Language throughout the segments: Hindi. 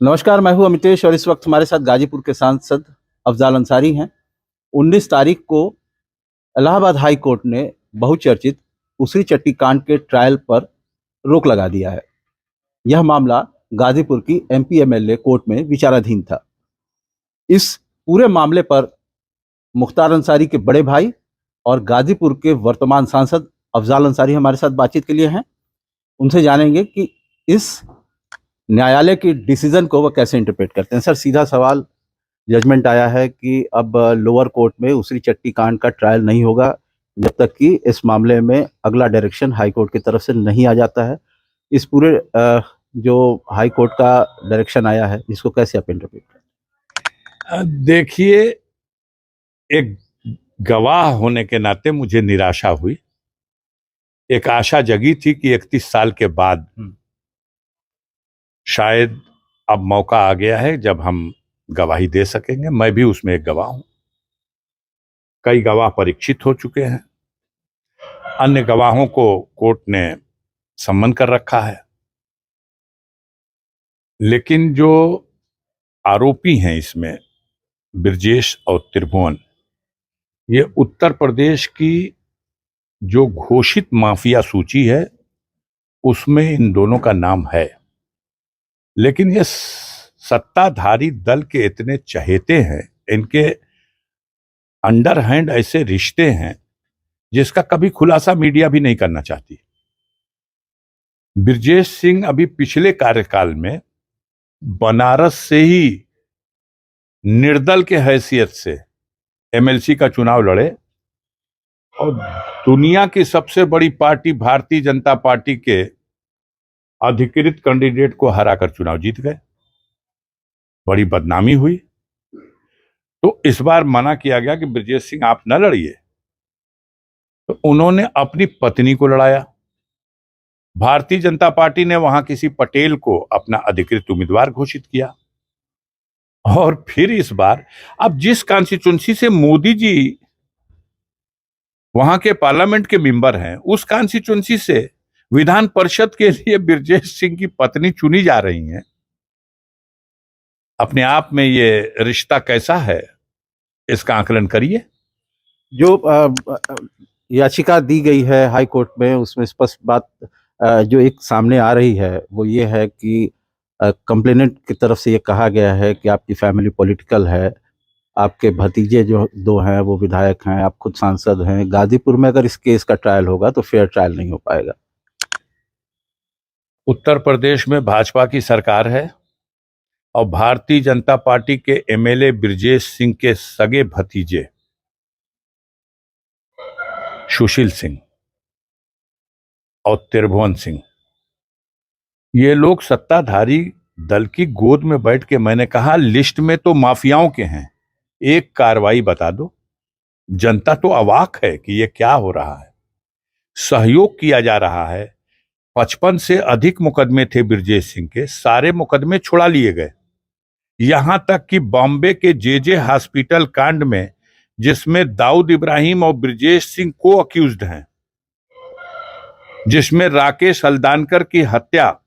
नमस्कार, मैं हूं अमितेश और इस वक्त हमारे साथ गाजीपुर के सांसद अफजाल अंसारी हैं। 19 तारीख को इलाहाबाद हाई कोर्ट ने बहुचर्चित उसी चट्टी कांड के ट्रायल पर रोक लगा दिया है। यह मामला गाजीपुर की एमपी एमएलए कोर्ट में विचाराधीन था। इस पूरे मामले पर मुख्तार अंसारी के बड़े भाई और गाजीपुर के वर्तमान सांसद अफजाल अंसारी हमारे साथ बातचीत के लिए हैं। उनसे जानेंगे कि इस न्यायालय की डिसीजन को वो कैसे इंटरप्रेट करते हैं। सर, सीधा सवाल, जजमेंट आया है कि अब लोअर कोर्ट में उसी चट्टी कांड का ट्रायल नहीं होगा जब तक कि इस मामले में अगला डायरेक्शन हाई कोर्ट की तरफ से नहीं आ जाता है। इस पूरे जो हाई कोर्ट का डायरेक्शन आया है, इसको कैसे आप इंटरप्रेट करते हैं? देखिए, एक गवाह होने के नाते मुझे निराशा हुई। एक आशा जगी थी कि 31 साल के बाद शायद अब मौका आ गया है जब हम गवाही दे सकेंगे। मैं भी उसमें एक गवाह हूं। कई गवाह परीक्षित हो चुके हैं। अन्य गवाहों को कोर्ट ने सम्मन कर रखा है। लेकिन जो आरोपी हैं इसमें, ब्रजेश और त्रिभुवन, ये उत्तर प्रदेश की जो घोषित माफिया सूची है उसमें इन दोनों का नाम है। लेकिन ये सत्ताधारी दल के इतने चहेते हैं, इनके अंडरहैंड ऐसे रिश्ते हैं जिसका कभी खुलासा मीडिया भी नहीं करना चाहती। ब्रजेश सिंह अभी पिछले कार्यकाल में बनारस से ही निर्दल के हैसियत से एमएलसी का चुनाव लड़े और दुनिया की सबसे बड़ी पार्टी भारतीय जनता पार्टी के अधिकृत कैंडिडेट को हराकर चुनाव जीत गए। बड़ी बदनामी हुई। तो इस बार मना किया गया कि ब्रजेश सिंह आप न लड़िए। तो उन्होंने अपनी पत्नी को लड़ाया। भारतीय जनता पार्टी ने वहां किसी पटेल को अपना अधिकृत उम्मीदवार घोषित किया। और फिर इस बार अब जिस कॉन्स्टिट्यूंसी से मोदी जी वहां के पार्लियामेंट के मेंबर हैं, उस कॉन्स्टिट्यूंसी से विधान परिषद के लिए ब्रजेश सिंह की पत्नी चुनी जा रही हैं। अपने आप में ये रिश्ता कैसा है, इसका आकलन करिए। जो याचिका दी गई है हाई कोर्ट में, उसमें स्पष्ट बात जो एक सामने आ रही है वो ये है कि कंप्लेनेंट की तरफ से ये कहा गया है कि आपकी फैमिली पॉलिटिकल है, आपके भतीजे जो दो हैं वो विधायक हैं, आप खुद सांसद हैं। गाजीपुर में अगर इस केस का ट्रायल होगा तो फेयर ट्रायल नहीं हो पाएगा। उत्तर प्रदेश में भाजपा की सरकार है और भारतीय जनता पार्टी के एमएलए ब्रजेश सिंह के सगे भतीजे सुशील सिंह और त्रिभुवन सिंह, ये लोग सत्ताधारी दल की गोद में बैठ के, मैंने कहा लिस्ट में तो माफियाओं के हैं, एक कार्रवाई बता दो। जनता तो अवाक है कि ये क्या हो रहा है। सहयोग किया जा रहा है। 55 से अधिक मुकदमे थे ब्रजेश सिंह के, सारे मुकदमे छुड़ा लिए गए। यहां तक कि बॉम्बे के जेजे हॉस्पिटल कांड में, जिसमें दाऊद इब्राहिम और ब्रजेश सिंह को अक्यूज्ड हैं, जिसमें राकेश हल्दानकर की हत्या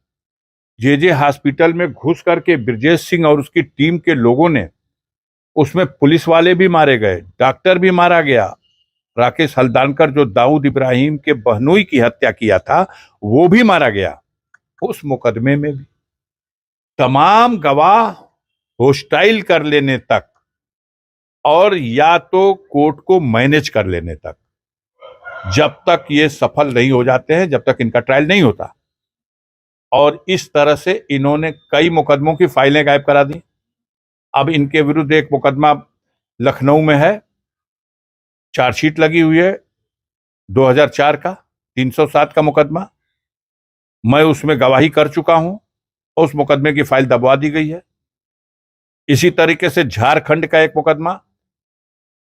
जेजे हॉस्पिटल में घुस करके ब्रजेश सिंह और उसकी टीम के लोगों ने, उसमें पुलिस वाले भी मारे गए, डॉक्टर भी मारा गया। राकेश हल्दानकर जो दाऊद इब्राहिम के बहनोई की हत्या किया था वो भी मारा गया। उस मुकदमे में भी तमाम गवाह होस्टाइल कर लेने तक और या तो कोर्ट को मैनेज कर लेने तक, जब तक ये सफल नहीं हो जाते हैं, जब तक इनका ट्रायल नहीं होता। और इस तरह से इन्होंने कई मुकदमों की फाइलें गायब करा दी। अब इनके विरुद्ध एक मुकदमा लखनऊ में है, चार्जशीट लगी हुई है 2004 का, 307 का मुकदमा। मैं उसमें गवाही कर चुका हूं, उस मुकदमे की फाइल दबवा दी गई है। इसी तरीके से झारखंड का एक मुकदमा,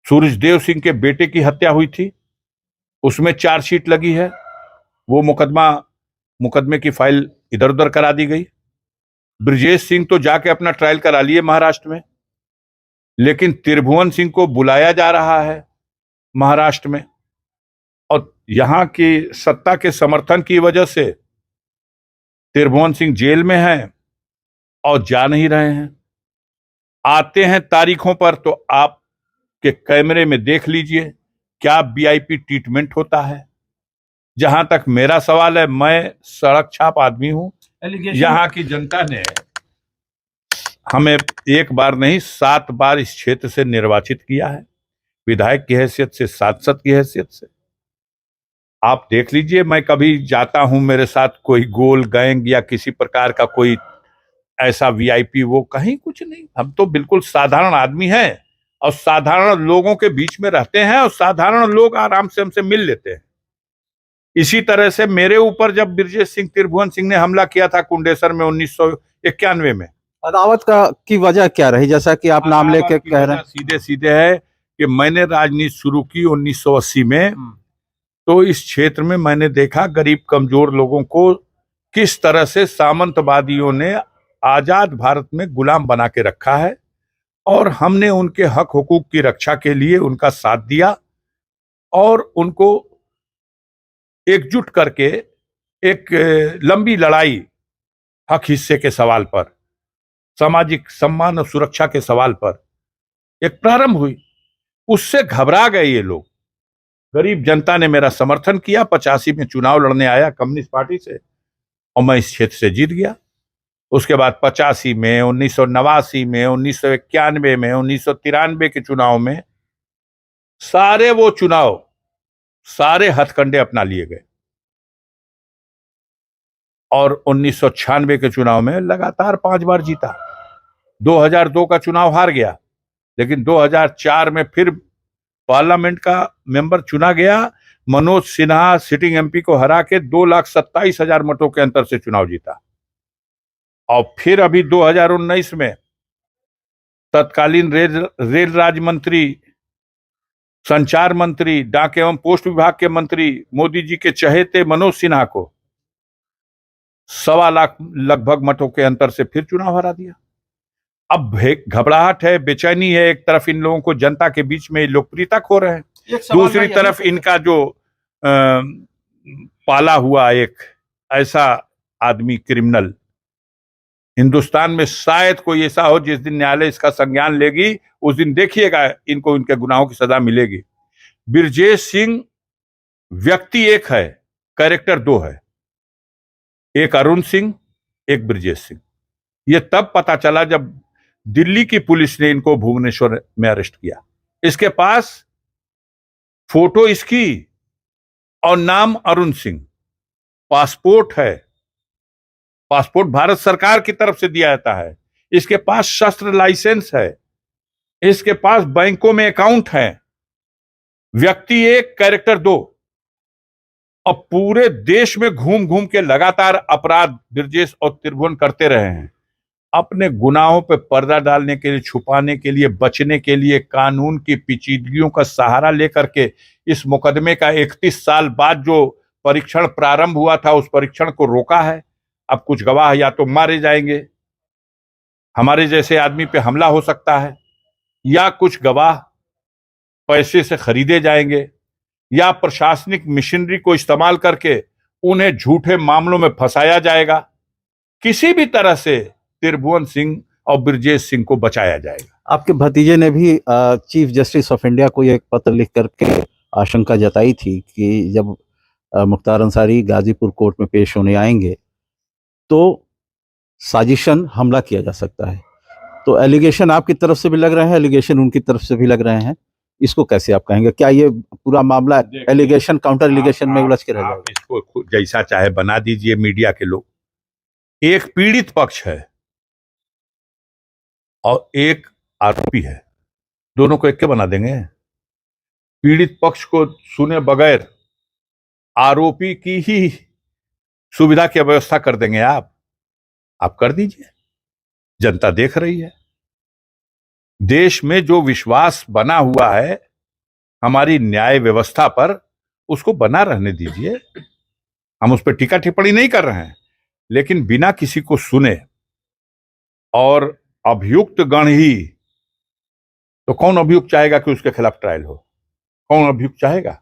सूरजदेव सिंह के बेटे की हत्या हुई थी, उसमें चार्जशीट लगी है, वो मुकदमे की फाइल इधर उधर करा दी गई। ब्रजेश सिंह तो जाके अपना ट्रायल करा लिए महाराष्ट्र में, लेकिन त्रिभुवन सिंह को बुलाया जा रहा है महाराष्ट्र में, और यहां की सत्ता के समर्थन की वजह से त्रिभुवन सिंह जेल में है और जा नहीं रहे हैं। आते हैं तारीखों पर तो आपके कैमरे में देख लीजिए क्या वीआईपी ट्रीटमेंट होता है। जहां तक मेरा सवाल है, मैं सड़क छाप आदमी हूं। यहाँ की जनता ने हमें एक बार नहीं 7 बार इस क्षेत्र से निर्वाचित किया है, विधायक की हैसियत से, सांसद की हैसियत से। आप देख लीजिए, मैं कभी जाता हूं, मेरे साथ कोई गोल गैंग या किसी प्रकार का कोई ऐसा वीआईपी वो कहीं कुछ नहीं। हम तो बिल्कुल साधारण आदमी हैं और साधारण लोगों के बीच में रहते हैं और साधारण लोग आराम से हमसे मिल लेते हैं। इसी तरह से मेरे ऊपर जब ब्रजेश सिंह त्रिभुवन सिंह ने हमला किया था कुंडेसर में 1991 में, अदावत की वजह क्या रही, जैसा कि आप नाम लेके कह रहे हैं? सीधे सीधे है कि मैंने राजनीति शुरू की 1980 में, तो इस क्षेत्र में मैंने देखा गरीब कमजोर लोगों को किस तरह से सामंतवादियों ने आजाद भारत में गुलाम बना के रखा है, और हमने उनके हक हुकूक की रक्षा के लिए उनका साथ दिया और उनको एकजुट करके एक लंबी लड़ाई हक हिस्से के सवाल पर, सामाजिक सम्मान और सुरक्षा के सवाल पर एक प्रारंभ हुई। उससे घबरा गए ये लोग। गरीब जनता ने मेरा समर्थन किया। 85 में चुनाव लड़ने आया कम्युनिस्ट पार्टी से और मैं इस क्षेत्र से जीत गया। उसके बाद 85 में, 1989 में, 1991 में, 1993 के चुनाव में सारे वो चुनाव, सारे हथकंडे अपना लिए गए और 1996 के चुनाव में लगातार 5 बार जीता। 2002 का चुनाव हार गया, लेकिन 2004 में फिर पार्लियामेंट का मेंबर चुना गया। मनोज सिन्हा सिटिंग एमपी को हरा के 2,27,000 मतों के अंतर से चुनाव जीता। और फिर अभी 2019 में तत्कालीन रेल राज्य मंत्री, संचार मंत्री, डाक एवं पोस्ट विभाग के मंत्री, मोदी जी के चहेते मनोज सिन्हा को 1.25 लाख लगभग मतों के अंतर से फिर चुनाव हरा दिया। अब घबराहट है, बेचैनी है। एक तरफ इन लोगों को जनता के बीच में लोकप्रियता खो रहे हैं, दूसरी तरफ इनका जो पाला हुआ एक ऐसा आदमी क्रिमिनल, हिंदुस्तान में शायद कोई ऐसा हो जिस दिन न्यायालय इसका संज्ञान लेगी, उस दिन देखिएगा इनको इनके गुनाहों की सजा मिलेगी। ब्रजेश सिंह व्यक्ति एक है, कैरेक्टर 2 है। एक अरुण सिंह, एक ब्रजेश सिंह। ये तब पता चला जब दिल्ली की पुलिस ने इनको भुवनेश्वर में अरेस्ट किया। इसके पास फोटो इसकी और नाम अरुण सिंह, पासपोर्ट है, पासपोर्ट भारत सरकार की तरफ से दिया जाता है। इसके पास शस्त्र लाइसेंस है, इसके पास बैंकों में अकाउंट है। व्यक्ति एक, कैरेक्टर 2। और पूरे देश में घूम घूम के लगातार अपराध ब्रजेश और त्रिभुवन करते रहे हैं। अपने गुनाहों पे पर्दा डालने के लिए, छुपाने के लिए, बचने के लिए कानून की पेचीदगियों का सहारा लेकर के इस मुकदमे का 31 साल बाद जो परीक्षण प्रारंभ हुआ था, उस परीक्षण को रोका है। अब कुछ गवाह या तो मारे जाएंगे, हमारे जैसे आदमी पे हमला हो सकता है, या कुछ गवाह पैसे से खरीदे जाएंगे, या प्रशासनिक मशीनरी को इस्तेमाल करके उन्हें झूठे मामलों में फंसाया जाएगा। किसी भी तरह से त्रिभुवन सिंह और ब्रजेश सिंह को बचाया जाएगा। आपके भतीजे ने भी चीफ जस्टिस ऑफ इंडिया को एक पत्र लिख करके आशंका जताई थी कि जब मुख्तार अंसारी गाजीपुर कोर्ट में पेश होने आएंगे तो साजिशन हमला किया जा सकता है। तो एलिगेशन आपकी तरफ से भी लग रहे हैं, एलिगेशन उनकी तरफ से भी लग रहे हैं। इसको कैसे आप कहेंगे? क्या ये पूरा मामला एलिगेशन काउंटर एलिगेशन में उलझ के रह जाएगा? इसको जैसा चाहे बना दीजिए मीडिया के लोग। एक पीड़ित पक्ष है और एक आरोपी है, दोनों को एक के बना देंगे? पीड़ित पक्ष को सुने बगैर आरोपी की ही सुविधा की व्यवस्था कर देंगे आप कर दीजिए। जनता देख रही है। देश में जो विश्वास बना हुआ है हमारी न्याय व्यवस्था पर, उसको बना रहने दीजिए। हम उस पर टीका टिप्पणी नहीं कर रहे हैं, लेकिन बिना किसी को सुने और अभियुक्त गण ही, तो कौन अभियुक्त चाहेगा कि उसके खिलाफ ट्रायल हो? कौन अभियुक्त चाहेगा?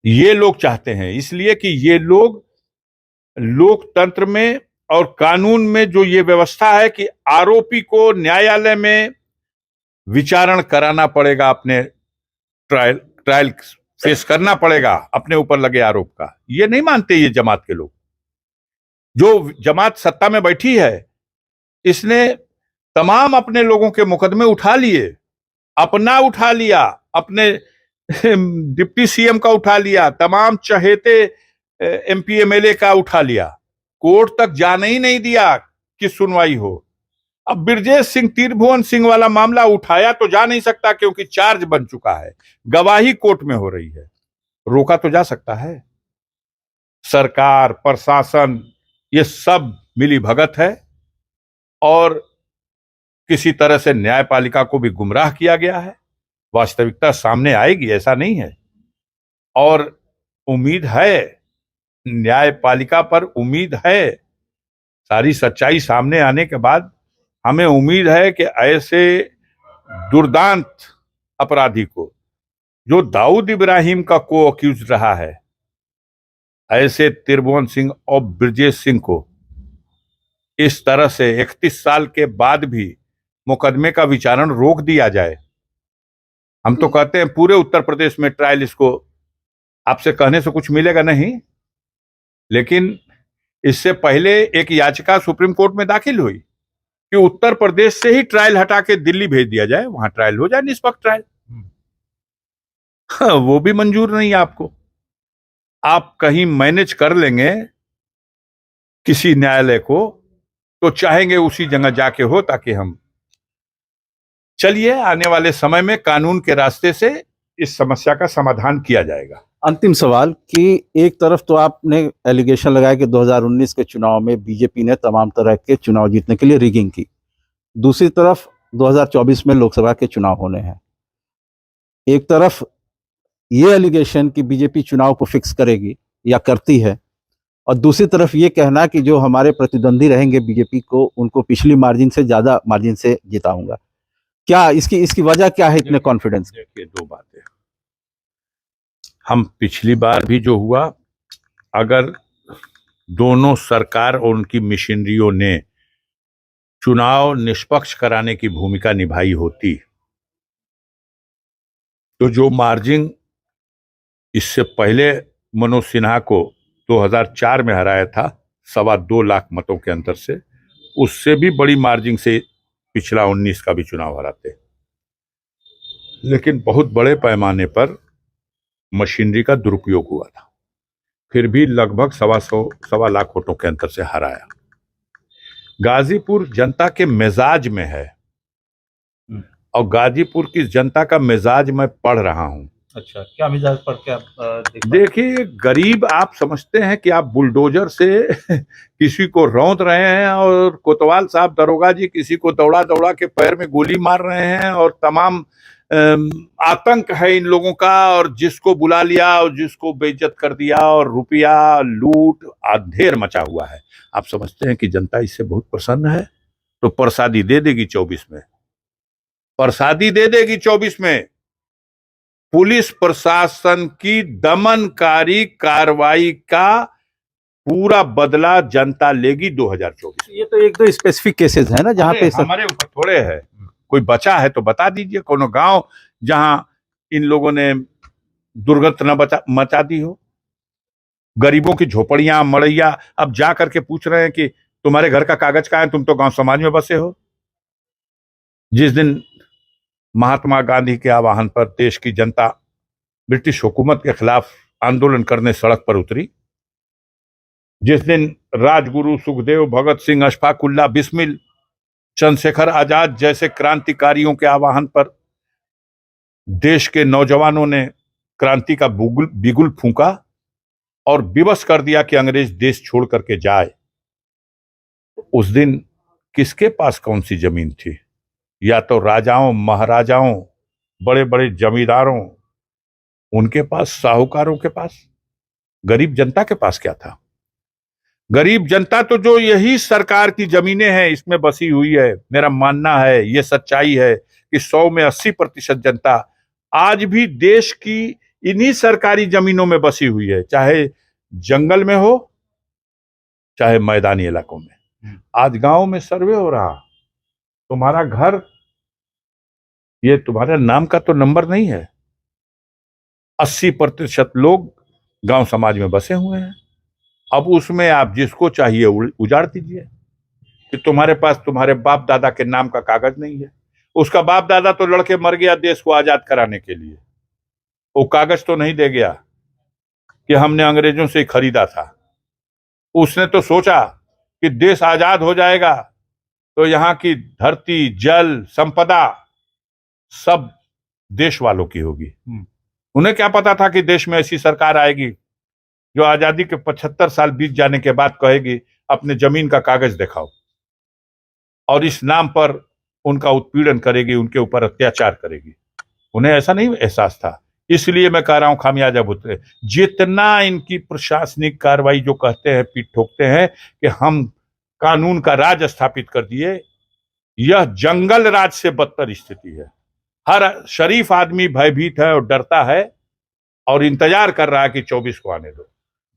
ये लोग चाहते हैं, इसलिए कि ये लोग लोकतंत्र में और कानून में जो ये व्यवस्था है कि आरोपी को न्यायालय में विचारण कराना पड़ेगा, अपने ट्रायल फेस करना पड़ेगा अपने ऊपर लगे आरोप का, ये नहीं मानते ये जमात के लोग। जो जमात सत्ता में बैठी है इसने तमाम अपने लोगों के मुकदमे उठा लिए, अपना उठा लिया, अपने डिप्टी सीएम का उठा लिया, तमाम चहेते एमपी एमएलए का उठा लिया, कोर्ट तक जाने ही नहीं दिया कि सुनवाई हो। अब ब्रजेश सिंह त्रिभुवन सिंह वाला मामला उठाया तो जा नहीं सकता क्योंकि चार्ज बन चुका है, गवाही कोर्ट में हो रही है, रोका तो जा सकता है। सरकार, प्रशासन, ये सब मिली भगत है और किसी तरह से न्यायपालिका को भी गुमराह किया गया है। वास्तविकता सामने आएगी, ऐसा नहीं है, और उम्मीद है, न्यायपालिका पर उम्मीद है। सारी सच्चाई सामने आने के बाद हमें उम्मीद है कि ऐसे दुर्दांत अपराधी को, जो दाऊद इब्राहिम का को अक्यूज रहा है, ऐसे त्रिभुवन सिंह और ब्रजेश सिंह को इस तरह से 31 साल के बाद भी मुकदमे का विचारण रोक दिया जाए। हम तो कहते हैं पूरे उत्तर प्रदेश में ट्रायल, इसको आपसे कहने से कुछ मिलेगा नहीं, लेकिन इससे पहले एक याचिका सुप्रीम कोर्ट में दाखिल हुई कि उत्तर प्रदेश से ही ट्रायल हटा के दिल्ली भेज दिया जाए, वहां ट्रायल हो जाए, निष्पक्ष ट्रायल। वो भी मंजूर नहीं है आपको। आप कहीं मैनेज कर लेंगे किसी न्यायालय को तो चाहेंगे उसी जगह जाके हो, ताकि हम चलिए आने वाले समय में कानून के रास्ते से इस समस्या का समाधान किया जाएगा। अंतिम सवाल कि एक तरफ तो आपने एलिगेशन लगाया कि 2019 के चुनाव में बीजेपी ने तमाम तरह के चुनाव जीतने के लिए रिगिंग की, दूसरी तरफ 2024 में लोकसभा के चुनाव होने हैं। एक तरफ ये एलिगेशन कि बीजेपी चुनाव को फिक्स करेगी या करती है, और दूसरी तरफ ये कहना कि जो हमारे प्रतिद्वंदी रहेंगे बीजेपी को, उनको पिछली मार्जिन से ज्यादा मार्जिन से जिताऊंगा। क्या इसकी वजह क्या है इतने कॉन्फिडेंस? देखिए, दो बातें। हम पिछली बार भी जो हुआ, अगर दोनों सरकार और उनकी मशीनरियों ने चुनाव निष्पक्ष कराने की भूमिका निभाई होती तो जो मार्जिन इससे पहले मनोज सिन्हा को 2004 में हराया था 2.25 लाख मतों के अंतर से, उससे भी बड़ी मार्जिन से पिछला 19 का भी चुनाव हराते। लेकिन बहुत बड़े पैमाने पर मशीनरी का दुरुपयोग हुआ था, फिर भी लगभग 2.25 लाख वोटों के अंतर से हराया। गाजीपुर जनता के मिजाज में है, और गाजीपुर की जनता का मिजाज मैं पढ़ रहा हूं। अच्छा, क्या मिजाज पढ़ के आप देखिए, गरीब आप समझते हैं कि आप बुलडोजर से किसी को रौंद रहे हैं, और कोतवाल साहब दरोगा जी किसी को दौड़ा दौड़ा के पैर में गोली मार रहे हैं, और तमाम आतंक है इन लोगों का, और जिसको बुला लिया और जिसको बेइज्जत कर दिया, और रुपया लूट ढेर मचा हुआ है। आप समझते हैं कि जनता इससे बहुत प्रसन्न है, तो प्रसादी दे देगी 24 में, प्रसादी दे देगी 24 में। पुलिस प्रशासन की दमनकारी कार्रवाई का पूरा बदला जनता लेगी 2024। ये तो एक दो स्पेसिफिक केसेस है ना जहां पे हमारे ऊपर थोड़े है। कोई बचा है तो बता दीजिए, कोनो गांव जहां इन लोगों ने दुर्गति मचा दी हो। गरीबों की झोपड़ियां, मड़ैया अब जा करके पूछ रहे हैं कि तुम्हारे घर का कागज कहां है, तुम तो गांव समाज में बसे हो। जिस दिन महात्मा गांधी के आह्वान पर देश की जनता ब्रिटिश हुकूमत के खिलाफ आंदोलन करने सड़क पर उतरी, जिस दिन राजगुरु, सुखदेव, भगत सिंह, अशफाक उल्लाह बिस्मिल, चंद्रशेखर आजाद जैसे क्रांतिकारियों के आह्वान पर देश के नौजवानों ने क्रांति का बिगुल फूंका और विवश कर दिया कि अंग्रेज देश छोड़ करके जाए, उस दिन किसके पास कौन सी जमीन थी? या तो राजाओं, महाराजाओं, बड़े बड़े जमींदारों, उनके पास, साहूकारों के पास। गरीब जनता के पास क्या था? गरीब जनता तो जो यही सरकार की जमीनें हैं इसमें बसी हुई है। मेरा मानना है, ये सच्चाई है कि 100 में 80% जनता आज भी देश की इन्हीं सरकारी जमीनों में बसी हुई है, चाहे जंगल में हो चाहे मैदानी इलाकों में। आज गांव में सर्वे हो रहा, तुम्हारा घर, ये तुम्हारे नाम का तो नंबर नहीं है। 80% लोग गांव समाज में बसे हुए हैं। अब उसमें आप जिसको चाहिए उजाड़ दीजिए कि तुम्हारे पास तुम्हारे बाप दादा के नाम का कागज नहीं है। उसका बाप दादा तो लड़के मर गया देश को आजाद कराने के लिए, वो कागज तो नहीं दे गया कि हमने अंग्रेजों से खरीदा था। उसने तो सोचा कि देश आजाद हो जाएगा तो यहाँ की धरती, जल, संपदा सब देश वालों की होगी। उन्हें क्या पता था कि देश में ऐसी सरकार आएगी जो आजादी के 75 साल बीत जाने के बाद कहेगी अपने जमीन का कागज दिखाओ, और इस नाम पर उनका उत्पीड़न करेगी, उनके ऊपर अत्याचार करेगी। उन्हें ऐसा नहीं एहसास था। इसलिए मैं कह रहा हूं खामियाजा भुगते। जितना इनकी प्रशासनिक कार्रवाई जो कहते हैं, पीठ ठोकते हैं कि हम कानून का राज स्थापित कर दिए, यह जंगल राज से बदतर स्थिति है। हर शरीफ आदमी भयभीत है और डरता है और इंतजार कर रहा है कि 24 को आने दो।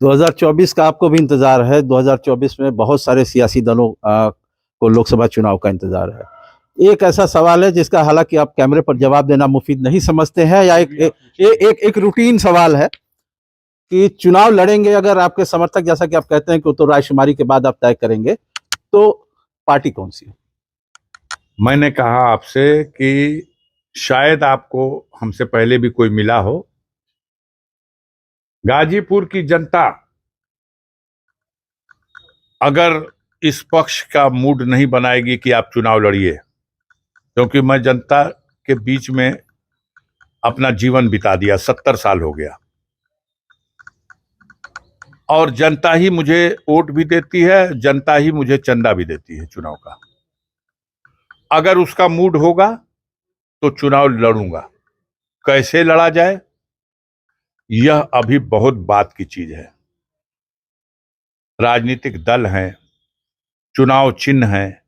2024 का आपको भी इंतजार है। 2024 में बहुत सारे सियासी दलों को लोकसभा चुनाव का इंतजार है। एक ऐसा सवाल है जिसका हालांकि आप कैमरे पर जवाब देना मुफीद नहीं समझते हैं, या एक रूटीन सवाल है कि चुनाव लड़ेंगे अगर आपके समर्थक, जैसा कि आप कहते हैं कि तो रायशुमारी के बाद आप तय करेंगे, तो पार्टी कौन सी है? मैंने कहा आपसे कि शायद आपको हमसे पहले भी कोई मिला हो। गाजीपुर की जनता अगर इस पक्ष का मूड नहीं बनाएगी कि आप चुनाव लड़िए, क्योंकि मैं जनता के बीच में अपना जीवन बिता दिया, 70 साल हो गया, और जनता ही मुझे वोट भी देती है, जनता ही मुझे चंदा भी देती है चुनाव का। अगर उसका मूड होगा तो चुनाव लड़ूंगा। कैसे लड़ा जाए यह अभी बहुत बात की चीज है। राजनीतिक दल हैं, चुनाव चिन्ह है।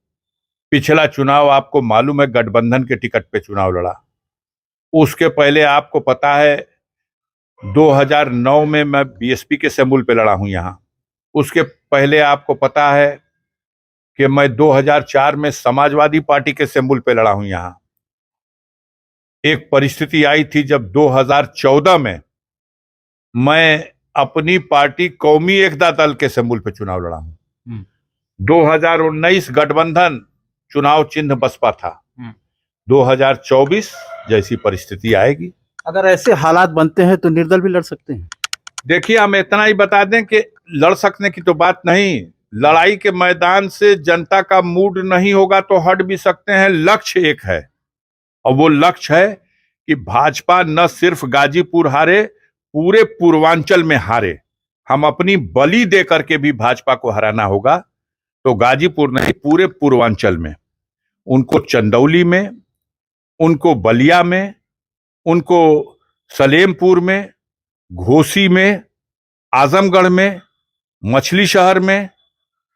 पिछला चुनाव आपको मालूम है, गठबंधन के टिकट पे चुनाव लड़ा। उसके पहले आपको पता है 2009 में मैं बीएसपी के सिंबल पे लड़ा हूं यहां। उसके पहले आपको पता है कि मैं 2004 में समाजवादी पार्टी के सिंबल पे लड़ा हूं यहां। एक परिस्थिति आई थी जब 2014 में मैं अपनी पार्टी कौमी एकता दल के सिंबल पे चुनाव लड़ा हूं। 2019 गठबंधन चुनाव चिन्ह बसपा था। 2024 जैसी परिस्थिति आएगी, अगर ऐसे हालात बनते हैं तो निर्दल भी लड़ सकते हैं। देखिए, हम इतना ही बता दें कि लड़ सकने की तो बात नहीं, लड़ाई के मैदान से जनता का मूड नहीं होगा तो हट भी सकते हैं। लक्ष्य एक है, और वो लक्ष्य है कि भाजपा न सिर्फ गाजीपुर हारे, पूरे पूर्वांचल में हारे। हम अपनी बलि दे करके भी भाजपा को हराना होगा। तो गाजीपुर नहीं, पूरे पूर्वांचल में, उनको चंदौली में, उनको बलिया में, उनको सलेमपुर में, घोसी में, आजमगढ़ में, मछली शहर में,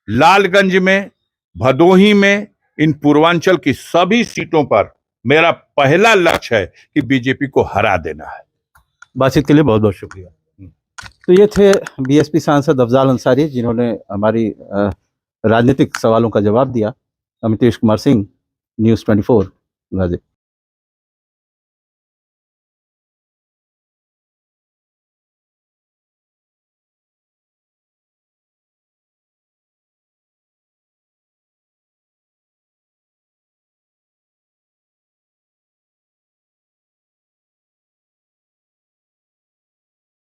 लालगंज में, भदोही में, इन पूर्वांचल की सभी सीटों पर मेरा पहला लक्ष्य है कि बीजेपी को हरा देना है। बातचीत के लिए बहुत बहुत शुक्रिया। तो ये थे बीएसपी सांसद अफजाल अंसारी, जिन्होंने हमारी राजनीतिक सवालों का जवाब दिया। अमितेश कुमार सिंह, न्यूज़ 24, गाजीपुर।